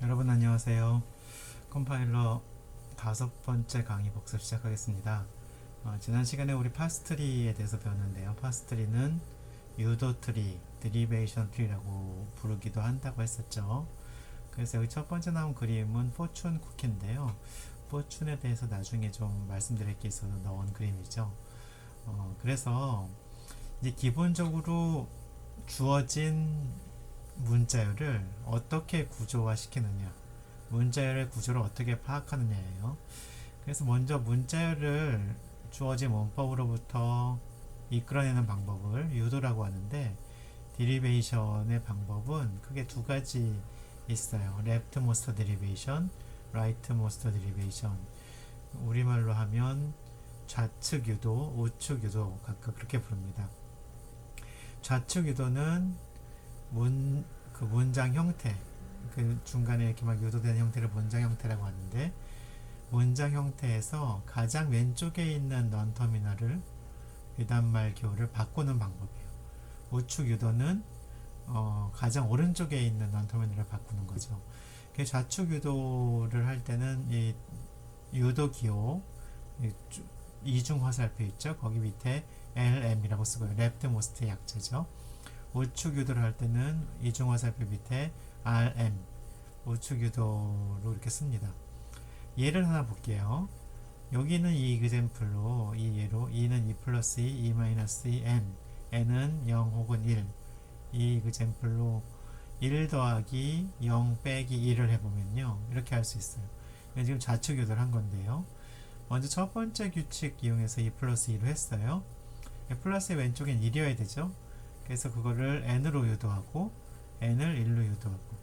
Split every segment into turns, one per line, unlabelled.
여러분 안녕하세요. 컴파일러 5번째 강의 복습 시작하겠습니다. 지난 시간에 우리 파스트리에 대해서 배웠는데요. 파스트리는 유도 트리, 데리베이션 트리라고 부르기도 한다고 했었죠. 그래서 여기 첫 번째 나온 그림은 포춘 쿠키인데요. 포춘에 대해서 나중에 좀 말씀드릴 게 있어서 넣은 그림이죠. 그래서 이제 기본적으로 주어진 문자열을 어떻게 구조화 시키느냐, 문자열의 구조를 어떻게 파악하느냐예요. 그래서 먼저 문자열을 주어진 문법으로부터 이끌어내는 방법을 유도라고 하는데, 데리베이션의 방법은 크게 두 가지 있어요. leftmost derivation, rightmost derivation. 우리말로 하면 좌측 유도, 우측 유도 각각 그렇게 부릅니다. 좌측 유도는 그 문장 형태, 그 중간에 이렇게 막 유도되는 형태를 문장 형태라고 하는데, 문장 형태에서 가장 왼쪽에 있는 넌터미널을 비단말 기호를 바꾸는 방법이에요. 우측 유도는 가장 오른쪽에 있는 넌터미널을 바꾸는 거죠. 좌측 유도를 할 때는 이 유도 기호 이중 화살표 있죠. 거기 밑에 LM이라고 쓰고요. leftmost의 약자죠. 우측 유도를 할 때는 이중 화살표 밑에 RM, 우측 유도로 이렇게 씁니다. 예를 하나 볼게요. 여기는 이 example로, 이 예로 2는 2 플러스 2, 2 마이너스 2, n은 0 혹은 1. 이 example로 1 더하기 0 빼기 1을 해보면요, 이렇게 할 수 있어요. 지금 좌측 유도를 한 건데요. 먼저 첫 번째 규칙 이용해서 2 플러스 2로 했어요. 플러스의 왼쪽엔 1이어야 되죠. 그래서 그거를 n으로 유도하고 n을 1로 유도하고,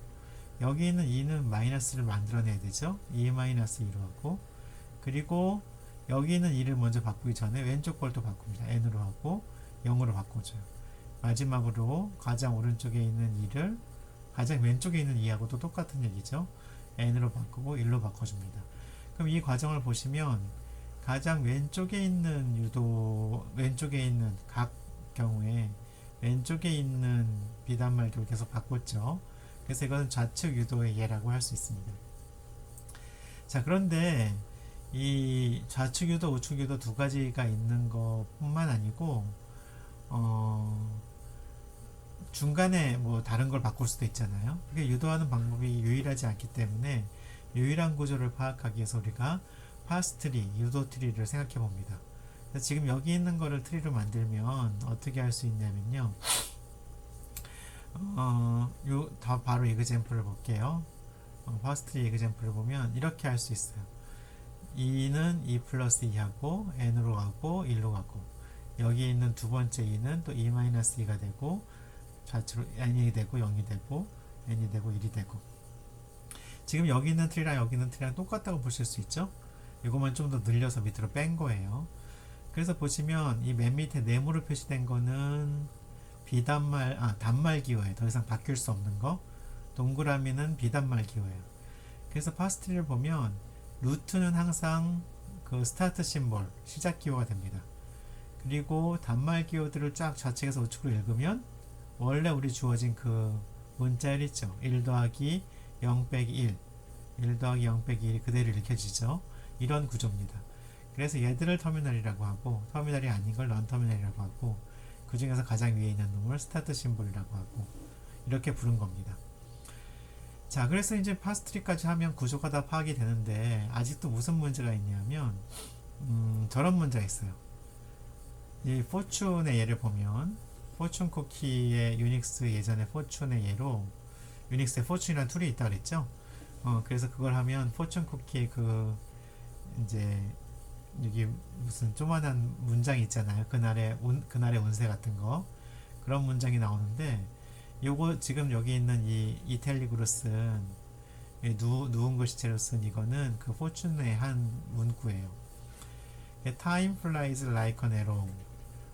여기 있는 2는 마이너스를 만들어내야 되죠. 2 마이너스 2로 하고, 그리고 여기 있는 2를 먼저 바꾸기 전에 왼쪽 걸 또 바꿉니다. n으로 하고 0으로 바꿔줘요. 마지막으로 가장 오른쪽에 있는 2를 가장 왼쪽에 있는 2하고도 똑같은 얘기죠. n으로 바꾸고 1로 바꿔줍니다. 그럼 이 과정을 보시면 가장 왼쪽에 있는 왼쪽에 있는 각 경우에 왼쪽에 있는 비단말기를 계속 바꿨죠. 그래서 이것은 좌측 유도의 예라고 할 수 있습니다. 자, 그런데 이 좌측 유도, 우측 유도 두 가지가 있는 것뿐만 아니고, 중간에 뭐 다른 걸 바꿀 수도 있잖아요. 그게 유도하는 방법이 유일하지 않기 때문에 유일한 구조를 파악하기 위해서 우리가 파스트리, 유도 트리를 생각해 봅니다. 지금 여기 있는 거를 트리로 만들면 어떻게 할 수 있냐면요. 바로 example을 볼게요. 파스트리 example을 보면 이렇게 할 수 있어요. 2는 2 플러스 2하고 n으로 가고 1로 가고, 여기 있는 두 번째 2는 또 2-2가 되고 좌측으로 n이 되고 0이 되고 n이 되고 1이 되고, 지금 여기 있는 트리랑 여기 있는 트리랑 똑같다고 보실 수 있죠. 이것만 좀 더 늘려서 밑으로 뺀 거예요. 그래서 보시면 이 맨 밑에 네모로 표시된 거는 단말 기호예요. 더 이상 바뀔 수 없는 거. 동그라미는 비단말 기호예요. 그래서 파스트리를 보면 루트는 항상 그 스타트 심볼, 시작 기호가 됩니다. 그리고 단말 기호들을 쫙 좌측에서 우측으로 읽으면 원래 우리 주어진 그 문자열 있죠. 1 더하기 0 빼기 1 더하기 0 빼기 1이 그대로 읽혀지죠. 이런 구조입니다. 그래서 얘들을 터미널이라고 하고, 터미널이 아닌 걸 넌터미널이라고 하고, 그 중에서 가장 위에 있는 놈을 스타트 심볼이라고 하고, 이렇게 부른 겁니다. 자, 그래서 이제 파스트리까지 하면 구조가 다 파악이 되는데, 아직도 무슨 문제가 있냐면, 저런 문제가 있어요. 이 포춘의 예를 보면, 포춘 쿠키의 유닉스 예전에 포춘의 예로, 유닉스에 포춘이라는 툴이 있다고 그랬죠? 그래서 그걸 하면 포춘 쿠키의 이제 여기 무슨 조만한 문장이 있잖아요. 그날의 운세 같은 거, 그런 문장이 나오는데, 요거 지금 여기 있는 이 이탈릭으로 쓴 누운 글씨체로 쓴 이거는 그 포춘의 한 문구예요. Time flies like an arrow,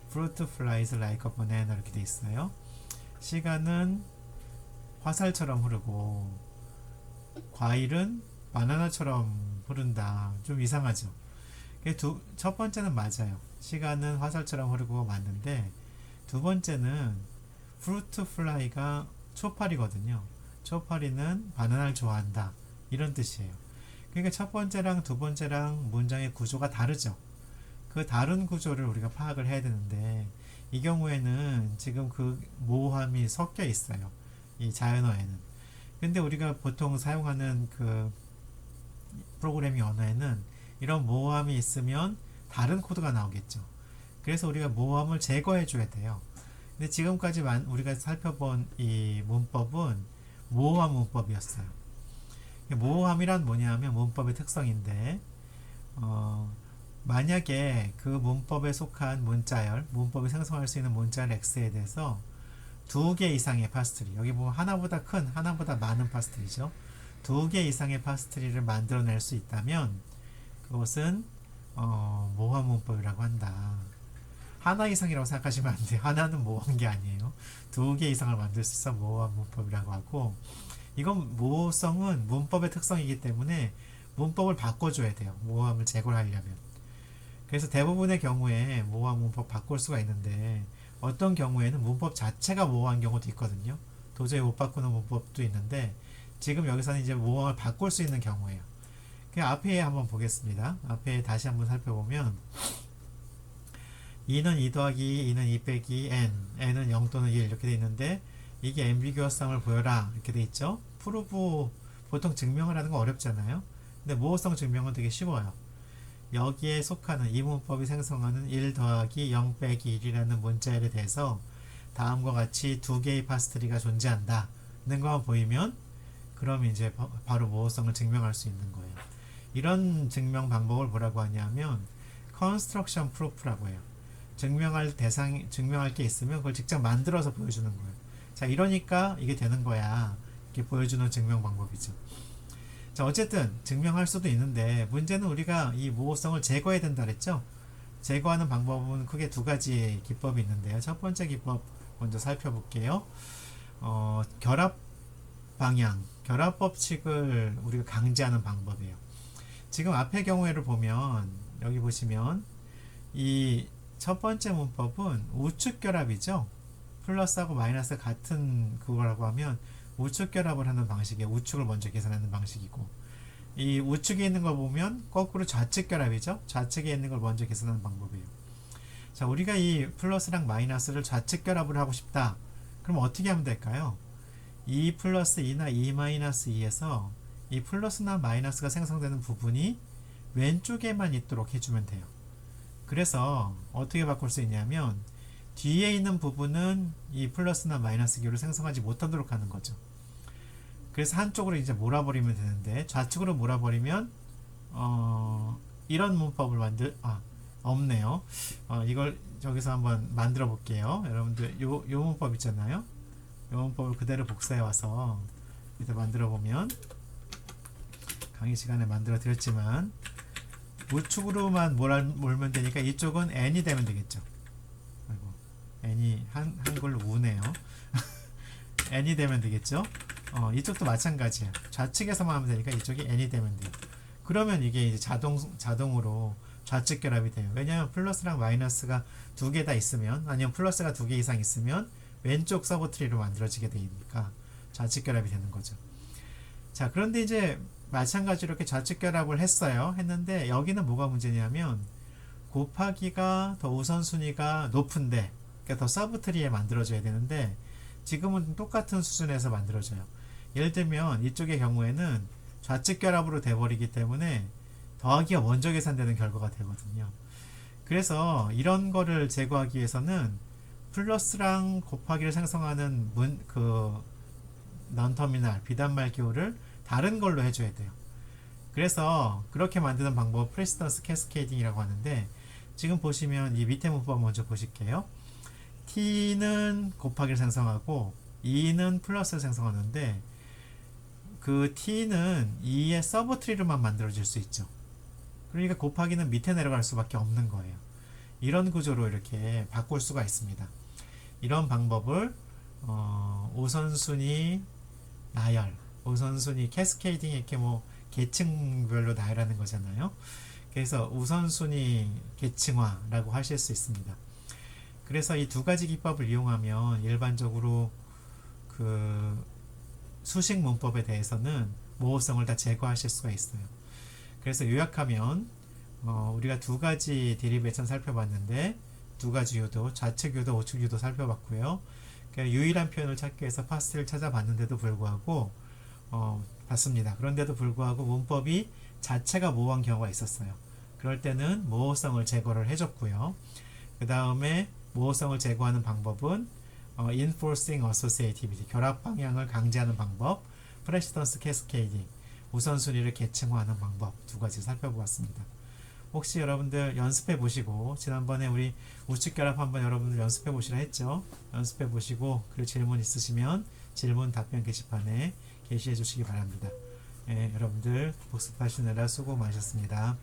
fruit flies like a banana, 이렇게 돼 있어요. 시간은 화살처럼 흐르고 과일은 바나나처럼 흐른다. 좀 이상하죠. 첫 번째는 맞아요. 시간은 화살처럼 흐르고 맞는데, 두 번째는 fruit fly가 초파리거든요. 초파리는 바나나를 좋아한다. 이런 뜻이에요. 그러니까 첫 번째랑 두 번째랑 문장의 구조가 다르죠. 그 다른 구조를 우리가 파악을 해야 되는데 이 경우에는 지금 그 모호함이 섞여 있어요. 이 자연어에는. 근데 우리가 보통 사용하는 그 프로그래밍 언어에는 이런 모호함이 있으면 다른 코드가 나오겠죠. 그래서 우리가 모호함을 제거해 줘야 돼요. 근데 지금까지 우리가 살펴본 이 문법은 모호함 문법이었어요. 모호함이란 뭐냐면 문법의 특성인데 만약에 그 문법에 속한 문자열, 문법이 생성할 수 있는 문자열 X에 대해서 두 개 이상의 파스트리, 여기 보면 하나보다 큰, 하나보다 많은 파스트리죠. 두 개 이상의 파스트리를 만들어낼 수 있다면 그것은 모호함 문법이라고 한다. 하나 이상이라고 생각하시면 안 돼요. 하나는 모호한 게 아니에요. 두 개 이상을 만들 수 있어 모호함 문법이라고 하고, 이건 모호성은 문법의 특성이기 때문에 문법을 바꿔줘야 돼요. 모호함을 제거하려면. 그래서 대부분의 경우에 모호함 문법 바꿀 수가 있는데 어떤 경우에는 문법 자체가 모호한 경우도 있거든요. 도저히 못 바꾸는 문법도 있는데 지금 여기서는 이제 모호함을 바꿀 수 있는 경우예요. 그 앞에 한번 보겠습니다. 앞에 다시 한번 살펴보면 2는 2 더하기 2는 2 빼기 n은 0 또는 1 이렇게 돼 있는데 이게 앰비규어성을 보여라 이렇게 돼 있죠. 프루브 보통 증명을 하는 건 어렵잖아요. 근데 모호성 증명은 되게 쉬워요. 여기에 속하는 이 문법이 생성하는 1 더하기 0 빼기 1이라는 문자열에 대해서 다음과 같이 두 개의 파스트리가 존재한다는 것만 보이면 그럼 이제 바로 모호성을 증명할 수 있는 거예요. 이런 증명 방법을 뭐라고 하냐면 construction proof라고 해요. 증명할 게 있으면 그걸 직접 만들어서 보여주는 거예요. 자, 이러니까 이게 되는 거야. 이렇게 보여주는 증명 방법이죠. 자, 어쨌든 증명할 수도 있는데 문제는 우리가 이 모호성을 제거해야 된다 그랬죠. 제거하는 방법은 크게 두 가지 기법이 있는데요. 첫 번째 기법 먼저 살펴볼게요. 결합 방향, 결합 법칙을 우리가 강제하는 방법이에요. 지금 앞의 경우에를 보면 여기 보시면 이 첫 번째 문법은 우측 결합이죠. 플러스하고 마이너스 같은 그거라고 하면 우측 결합을 하는 방식이에요. 우측을 먼저 계산하는 방식이고, 이 우측에 있는 걸 보면 거꾸로 좌측 결합이죠. 좌측에 있는 걸 먼저 계산하는 방법이에요. 자, 우리가 이 플러스랑 마이너스를 좌측 결합을 하고 싶다. 그럼 어떻게 하면 될까요? 2 플러스 2나 2 마이너스 2에서 이 플러스나 마이너스가 생성되는 부분이 왼쪽에만 있도록 해주면 돼요. 그래서 어떻게 바꿀 수 있냐면 뒤에 있는 부분은 이 플러스나 마이너스 기호를 생성하지 못하도록 하는 거죠. 그래서 한쪽으로 이제 몰아버리면 되는데 좌측으로 몰아버리면 이런 문법을 없네요. 이걸 저기서 한번 만들어 볼게요. 여러분들 요 문법 있잖아요. 요 문법을 그대로 복사해 와서 이제 만들어 보면 강의 시간에 만들어 드렸지만 우측으로만 몰면 되니까 이쪽은 n이 되면 되겠죠. 아이고, n이 한글로 우네요. n이 되면 되겠죠. 이쪽도 마찬가지야. 좌측에서만 하면 되니까 이쪽이 n이 되면 돼요. 그러면 이게 이제 자동으로 좌측 결합이 돼요. 왜냐하면 플러스랑 마이너스가 두 개 다 있으면, 아니면 플러스가 두 개 이상 있으면 왼쪽 서브트리로 만들어지게 되니까 좌측 결합이 되는 거죠. 자, 그런데 이제 마찬가지로 이렇게 좌측 결합을 했는데 여기는 뭐가 문제냐면 곱하기가 더 우선순위가 높은데, 그러니까 더 서브트리에 만들어져야 되는데 지금은 똑같은 수준에서 만들어져요. 예를 들면 이쪽의 경우에는 좌측 결합으로 돼버리기 때문에 더하기가 먼저 계산되는 결과가 되거든요. 그래서 이런 거를 제거하기 위해서는 플러스랑 곱하기를 생성하는 non-terminal 비단말 기호를 다른 걸로 해줘야 돼요. 그래서 그렇게 만드는 방법 프레시던스 캐스케이딩이라고 하는데, 지금 보시면 이 밑에 문법 먼저 보실게요. t는 곱하기를 생성하고 2는 플러스를 생성하는데 그 t는 2의 서브트리로만 만들어질 수 있죠. 그러니까 곱하기는 밑에 내려갈 수밖에 없는 거예요. 이런 구조로 이렇게 바꿀 수가 있습니다. 이런 방법을 우선순위 나열, 우선순위 캐스케이딩, 이렇게 뭐 계층별로 나열하는 거잖아요. 그래서 우선순위 계층화라고 하실 수 있습니다. 그래서 이 두 가지 기법을 이용하면 일반적으로 그 수식 문법에 대해서는 모호성을 다 제거하실 수가 있어요. 그래서 요약하면 우리가 두 가지 데리베이션 살펴봤는데 두 가지 유도, 좌측 유도, 우측 유도 살펴봤고요. 그러니까 유일한 표현을 찾기 위해서 파스트를 찾아봤는데도 불구하고 봤습니다. 그런데도 불구하고 문법이 자체가 모호한 경우가 있었어요. 그럴 때는 모호성을 제거를 해줬고요. 그 다음에 모호성을 제거하는 방법은 enforcing associativity, 결합 방향을 강제하는 방법, 프레시던스 캐스케이딩, 우선순위를 계층화하는 방법 두 가지 살펴보았습니다. 혹시 여러분들 연습해 보시고, 지난번에 우리 우측 결합 한번 여러분들 연습해 보시라 했죠. 연습해 보시고 그리고 질문 있으시면 질문 답변 게시판에 게시해 주시기 바랍니다. 여러분들 복습하시느라 수고 많으셨습니다.